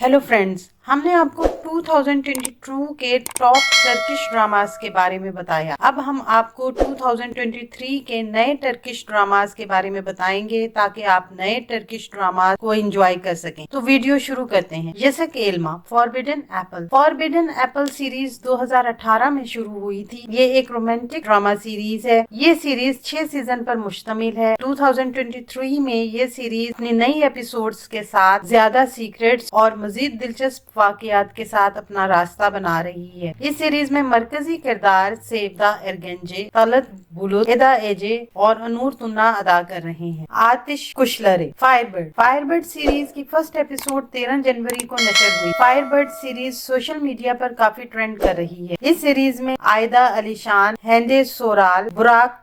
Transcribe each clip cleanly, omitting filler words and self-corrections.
Hello friends, हमने आपको 2022 के टॉप टर्किश ड्रामास के बारे में बताया। अब हम आपको 2023 के नए टर्किश ड्रामास के बारे में बताएंगे ताकि आप नए टर्किश ड्रामास को एंजॉय कर सकें। तो वीडियो शुरू करते हैं। Yasak Elma, forbidden apple. Forbidden apple series 2018 में शुरू हुई थी। ये एक रोमांटिक ड्रामा सीरीज है। ये सीरीज 6 सीजन पर मुश्तमिल है। 2023 में ये सीरीज अपनी नई एपिसोड्स के साथ ज्यादा सीक्रेट्स और मजीद दिलचस्प वाकयात के साथ अपना रास्ता बना रही है। इस सीरीज में मरकजी किरदार सेवदा एरगेंजे, तलत बुलुत, एदा एजे और अनूर तुन्ना अदा कर रहे हैं। आतिश कुशलरे। फायरबर्ड सीरीज की फर्स्ट एपिसोड 13 जनवरी को नशर हुई। फायरबर्ड सीरीज सोशल मीडिया पर काफी ट्रेंड कर रही है। इस सीरीज में आयदा अलीशान, हेंदे सोराल, बुराक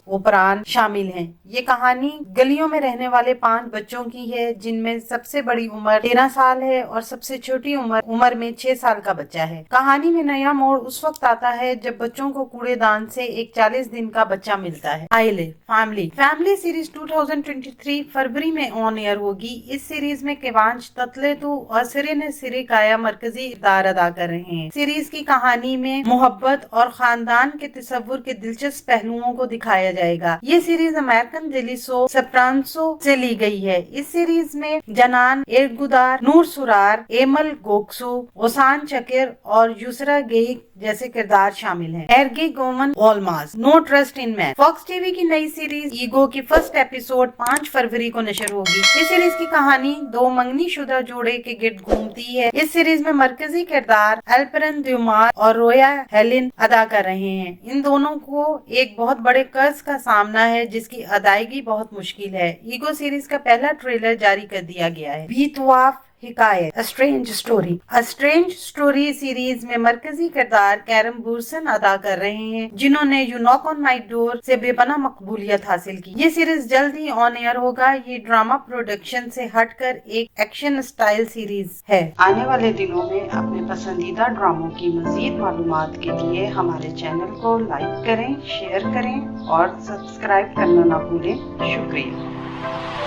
ओपरान शामिल हैं। ये कहानी गलियों में रहने वाले 5 बच्चों की है, जिनमें सबसे बड़ी उम्र 13 साल है और सबसे छोटी उम्र में 6 साल का बच्चा है। कहानी में नया मोड़ उस वक्त आता है जब बच्चों को कूड़ेदान से एक 40 दिन का बच्चा मिलता है। आइले फैमिली सीरीज 2023 फरवरी में ऑन एयर होगी। इस सीरीज में केवांश ततलेतु और सिरे सिरिकाया मरकजी किरदार अदा कर रहे हैं। सीरीज की कहानी में मोहब्बत और खानदान के तस्वुर के दिलचस्प पहलुओं को दिखाया जाएगा। ये series American daily show Sopranos से ली गई है। इस सीरीज में जनान एरगुदार, नूर सुरार, एमल गोक्सो, ओसान चकेर और यूसरा गेहिक जैसे किरदार शामिल हैं। एरगे गोमन ओलमाज, no trust in man. Fox TV की नई सीरीज ईगो की फर्स्ट एपिसोड 5 फरवरी को नशर होगी। इस सीरीज की कहानी 2 मंगनी शुदा जोड़े के गिर्द घूमती है। इस सीरीज में मरकजी किरदार एल्परन द्युमार और रोया हेलिन अदा कर रहे हैं। इन दोनों को एक बहुत बड़े कर्ज का सामना है जिसकी अदायगी बहुत मुश्किल है। ईगो सीरीज का पहला ट्रेलर जारी कर दिया गया है। बीतवाफ हिकायत, अ स्ट्रेंज स्टोरी सीरीज में मरकजी किरदार कैरम बुरसन अदा कर रहे हैं, जिन्होंने you knock on my door से बेपनाह मकबूलियत हासिल की। ये सीरीज जल्द ही ऑन एयर होगा। ये ड्रामा प्रोडक्शन से हटकर एक एक्शन स्टाइल सीरीज है। आने वाले दिनों में अपने पसंदीदा ड्रामों की मजीद मालूमात के लिए हमारे चैनल को लाइक करें, शेयर करें और सब्सक्राइब करना ना भूलें। शुक्रिया।